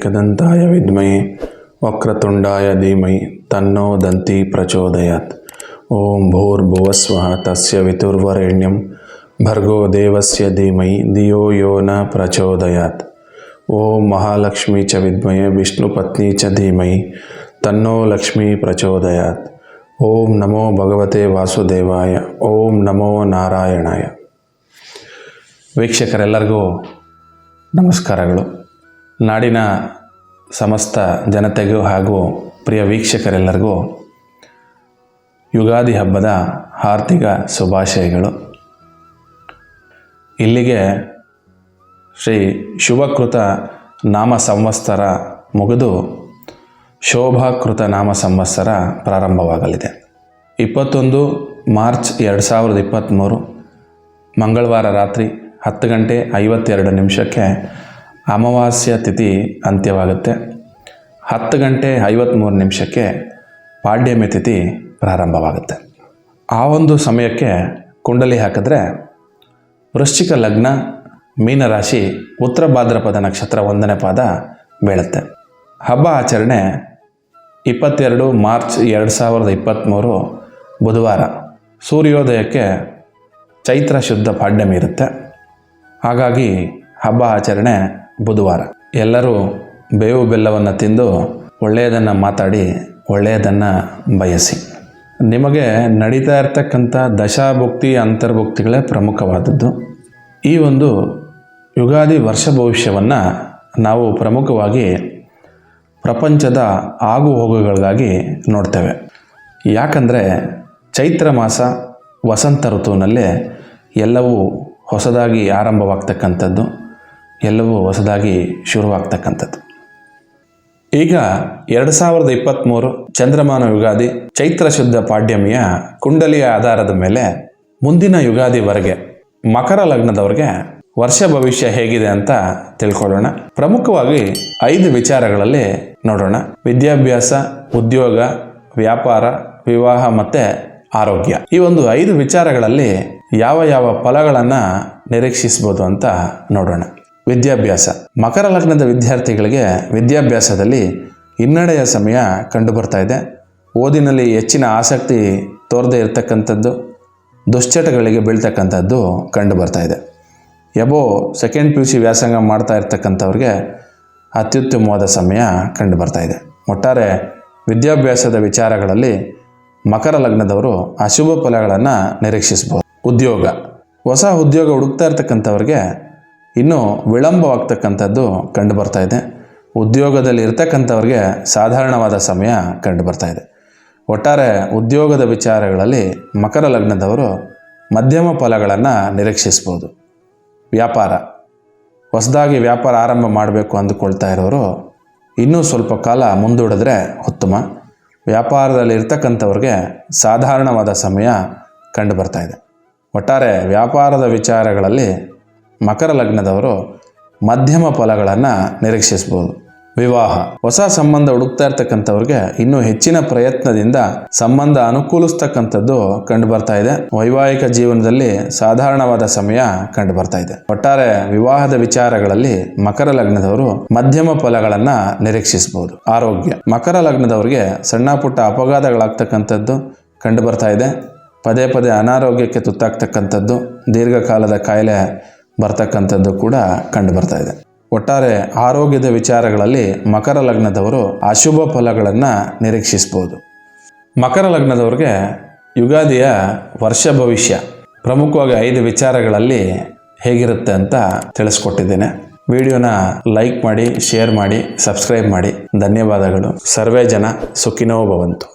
एकदन्ताय विद्महे वक्रतुण्डाय धीमहि तन्नो दन्ती प्रचोदयात्। ओम भूर्भुवस्वः तस्य वितुर्वरेण्यं भर्गो देवस्य धीमहि धियो यो न प्रचोदयात्। ओम महालक्ष्मी च विद्महे विष्णुपत्नी च धीमहि तन्नो लक्ष्मी प्रचोदयात्। ओम नमो भगवते वासुदेवाय। ओम नमो नारायणाय। ವೀಕ್ಷಕರೆಲ್ಲರಿಗೂ ನಮಸ್ಕಾರಗಳು. ನಾಡಿನ ಸಮಸ್ತ ಜನತೆಗೂ ಹಾಗೂ ಪ್ರಿಯ ವೀಕ್ಷಕರೆಲ್ಲರಿಗೂ ಯುಗಾದಿ ಹಬ್ಬದ ಹಾರ್ದಿಕ ಶುಭಾಶಯಗಳು. ಇಲ್ಲಿಗೆ ಶ್ರೀ ಶುಭಕೃತ ನಾಮ ಸಂವತ್ಸರ ಮುಗಿದು ಶೋಭಾಕೃತ ನಾಮ ಸಂವತ್ಸರ ಪ್ರಾರಂಭವಾಗಲಿದೆ. 21 ಮಾರ್ಚ್ 2023 ಮಂಗಳವಾರ ರಾತ್ರಿ 10:52 ಅಮಾವಾಸ್ಯ ತಿಥಿ ಅಂತ್ಯವಾಗುತ್ತೆ. 10:53 ಪಾಡ್ಯಮಿ ತಿಥಿ ಪ್ರಾರಂಭವಾಗುತ್ತೆ. ಆ ಒಂದು ಸಮಯಕ್ಕೆ ಕುಂಡಲಿ ಹಾಕಿದ್ರೆ ವೃಶ್ಚಿಕ ಲಗ್ನ, ಮೀನರಾಶಿ, ಉತ್ತರ ಭಾದ್ರಪದ ನಕ್ಷತ್ರ 1ನೇ ಪಾದ ಬೀಳುತ್ತೆ. ಹಬ್ಬ ಆಚರಣೆ 22 ಮಾರ್ಚ್ 2023 ಬುಧವಾರ ಸೂರ್ಯೋದಯಕ್ಕೆ ಚೈತ್ರ ಶುದ್ಧ ಪಾಡ್ಯಮಿ ಇರುತ್ತೆ. ಹಾಗಾಗಿ ಹಬ್ಬ ಆಚರಣೆ ಬುಧವಾರ. ಎಲ್ಲರೂ ಬೇವು ಬೆಲ್ಲವನ್ನು ತಿಂದು ಒಳ್ಳೆಯದನ್ನು ಮಾತಾಡಿ ಒಳ್ಳೆಯದನ್ನು ಬಯಸಿ. ನಿಮಗೆ ನಡೀತಾ ಇರ್ತಕ್ಕಂಥ ದಶಾಭುಕ್ತಿ ಅಂತರ್ಭುಕ್ತಿಗಳೇ ಪ್ರಮುಖವಾದದ್ದು. ಈ ಒಂದು ಯುಗಾದಿ ವರ್ಷ ಭವಿಷ್ಯವನ್ನು ನಾವು ಪ್ರಮುಖವಾಗಿ ಪ್ರಪಂಚದ ಆಗು ಹೋಗುಗಳಿಗಾಗಿ ನೋಡ್ತೇವೆ. ಯಾಕಂದರೆ ಚೈತ್ರ ಮಾಸ ವಸಂತ ಋತುವಿನಲ್ಲೇ ಎಲ್ಲವೂ ಹೊಸದಾಗಿ ಆರಂಭವಾಗ್ತಕ್ಕಂಥದ್ದು, ಎಲ್ಲವೂ ಹೊಸದಾಗಿ ಶುರುವಾಗ್ತಕ್ಕಂಥದ್ದು. ಈಗ 2023 ಚಂದ್ರಮಾನ ಯುಗಾದಿ ಚೈತ್ರ ಶುದ್ಧ ಪಾಡ್ಯಮಿಯ ಕುಂಡಲಿಯ ಆಧಾರದ ಮೇಲೆ ಮುಂದಿನ ಯುಗಾದಿವರೆಗೆ ಮಕರ ಲಗ್ನದವ್ರಿಗೆ ವರ್ಷ ಭವಿಷ್ಯ ಹೇಗಿದೆ ಅಂತ ತಿಳ್ಕೊಳ್ಳೋಣ. ಪ್ರಮುಖವಾಗಿ 5 ವಿಚಾರಗಳಲ್ಲಿ ನೋಡೋಣ. ವಿದ್ಯಾಭ್ಯಾಸ, ಉದ್ಯೋಗ, ವ್ಯಾಪಾರ, ವಿವಾಹ ಮತ್ತು ಆರೋಗ್ಯ. ಈ ಒಂದು 5 ವಿಚಾರಗಳಲ್ಲಿ ಯಾವ ಯಾವ ಫಲಗಳನ್ನು ನಿರೀಕ್ಷಿಸ್ಬೋದು ಅಂತ ನೋಡೋಣ. ವಿದ್ಯಾಭ್ಯಾಸ. ಮಕರ ಲಗ್ನದ ವಿದ್ಯಾರ್ಥಿಗಳಿಗೆ ವಿದ್ಯಾಭ್ಯಾಸದಲ್ಲಿ ಹಿನ್ನಡೆಯ ಸಮಯ ಕಂಡುಬರ್ತಾ ಇದೆ. ಓದಿನಲ್ಲಿ ಹೆಚ್ಚಿನ ಆಸಕ್ತಿ ತೋರದೇ ಇರತಕ್ಕಂಥದ್ದು, ದುಶ್ಚಟಗಳಿಗೆ ಬೀಳ್ತಕ್ಕಂಥದ್ದು ಕಂಡುಬರ್ತಾ ಇದೆ. ಎಬೋ 2nd PUC ವ್ಯಾಸಂಗ ಮಾಡ್ತಾ ಇರ್ತಕ್ಕಂಥವ್ರಿಗೆ ಅತ್ಯುತ್ತಮವಾದ ಸಮಯ ಕಂಡುಬರ್ತಾ ಇದೆ. ಒಟ್ಟಾರೆ ವಿದ್ಯಾಭ್ಯಾಸದ ವಿಚಾರಗಳಲ್ಲಿ ಮಕರ ಲಗ್ನದವರು ಅಶುಭ ಫಲಗಳನ್ನು ನಿರೀಕ್ಷಿಸ್ಬೋದು. ಉದ್ಯೋಗ. ಹೊಸ ಉದ್ಯೋಗ ಹುಡುಕ್ತಾ ಇರ್ತಕ್ಕಂಥವ್ರಿಗೆ ಇನ್ನೂ ವಿಳಂಬವಾಗ್ತಕ್ಕಂಥದ್ದು ಕಂಡುಬರ್ತಾ ಇದೆ. ಉದ್ಯೋಗದಲ್ಲಿ ಇರ್ತಕ್ಕಂಥವ್ರಿಗೆ ಸಾಧಾರಣವಾದ ಸಮಯ ಕಂಡುಬರ್ತಾ ಇದೆ. ಒಟ್ಟಾರೆ ಉದ್ಯೋಗದ ವಿಚಾರಗಳಲ್ಲಿ ಮಕರ ಲಗ್ನದವರು ಮಧ್ಯಮ ಫಲಗಳನ್ನು ನಿರೀಕ್ಷಿಸ್ಬೋದು. ವ್ಯಾಪಾರ. ಹೊಸದಾಗಿ ವ್ಯಾಪಾರ ಆರಂಭ ಮಾಡಬೇಕು ಅಂದುಕೊಳ್ತಾ ಇರೋರು ಇನ್ನೂ ಸ್ವಲ್ಪ ಕಾಲ ಮುಂದೂಡಿದ್ರೆ ಉತ್ತಮ. ವ್ಯಾಪಾರದಲ್ಲಿ ಇರ್ತಕ್ಕಂಥವ್ರಿಗೆ ಸಾಧಾರಣವಾದ ಸಮಯ ಕಂಡುಬರ್ತಾ ಇದೆ. ಒಟ್ಟಾರೆ ವ್ಯಾಪಾರದ ವಿಚಾರಗಳಲ್ಲಿ ಮಕರ ಲಗ್ನದವರು ಮಧ್ಯಮ ಫಲಗಳನ್ನು ನಿರೀಕ್ಷಿಸ್ಬೋದು. ವಿವಾಹ. ಹೊಸ ಸಂಬಂಧ ಹುಡುಕ್ತಾ ಇರ್ತಕ್ಕಂಥವ್ರಿಗೆ ಇನ್ನೂ ಹೆಚ್ಚಿನ ಪ್ರಯತ್ನದಿಂದ ಸಂಬಂಧ ಅನುಕೂಲಿಸ್ತಕ್ಕಂಥದ್ದು ಕಂಡುಬರ್ತಾ ಇದೆ. ವೈವಾಹಿಕ ಜೀವನದಲ್ಲಿ ಸಾಧಾರಣವಾದ ಸಮಯ ಕಂಡುಬರ್ತಾ ಇದೆ. ಒಟ್ಟಾರೆ ವಿವಾಹದ ವಿಚಾರಗಳಲ್ಲಿ ಮಕರ ಲಗ್ನದವರು ಮಧ್ಯಮ ಫಲಗಳನ್ನು ನಿರೀಕ್ಷಿಸಬಹುದು. ಆರೋಗ್ಯ. ಮಕರ ಲಗ್ನದವರಿಗೆ ಸಣ್ಣ ಪುಟ್ಟ ಅಪಘಾತಗಳಾಗ್ತಕ್ಕಂಥದ್ದು ಕಂಡುಬರ್ತಾ ಇದೆ. ಪದೇ ಪದೇ ಅನಾರೋಗ್ಯಕ್ಕೆ ತುತ್ತಾಗ್ತಕ್ಕಂಥದ್ದು, ದೀರ್ಘಕಾಲದ ಕಾಯಿಲೆ ಬರ್ತಕ್ಕಂಥದ್ದು ಕೂಡ ಕಂಡುಬರ್ತಾ ಇದೆ. ಒಟ್ಟಾರೆ ಆರೋಗ್ಯದ ವಿಚಾರಗಳಲ್ಲಿ ಮಕರ ಲಗ್ನದವರು ಅಶುಭ ಫಲಗಳನ್ನು ನಿರೀಕ್ಷಿಸ್ಬೋದು. ಮಕರ ಲಗ್ನದವ್ರಿಗೆ ಯುಗಾದಿಯ ವರ್ಷ ಭವಿಷ್ಯ ಪ್ರಮುಖವಾಗಿ 5 ವಿಚಾರಗಳಲ್ಲಿ ಹೇಗಿರುತ್ತೆ ಅಂತ ತಿಳಿಸ್ಕೊಟ್ಟಿದ್ದೇನೆ. ವಿಡಿಯೋನ ಲೈಕ್ ಮಾಡಿ, ಶೇರ್ ಮಾಡಿ, ಸಬ್ಸ್ಕ್ರೈಬ್ ಮಾಡಿ. ಧನ್ಯವಾದಗಳು. ಸರ್ವೇ ಜನ ಸುಖಿನೋ ಭವಂತು.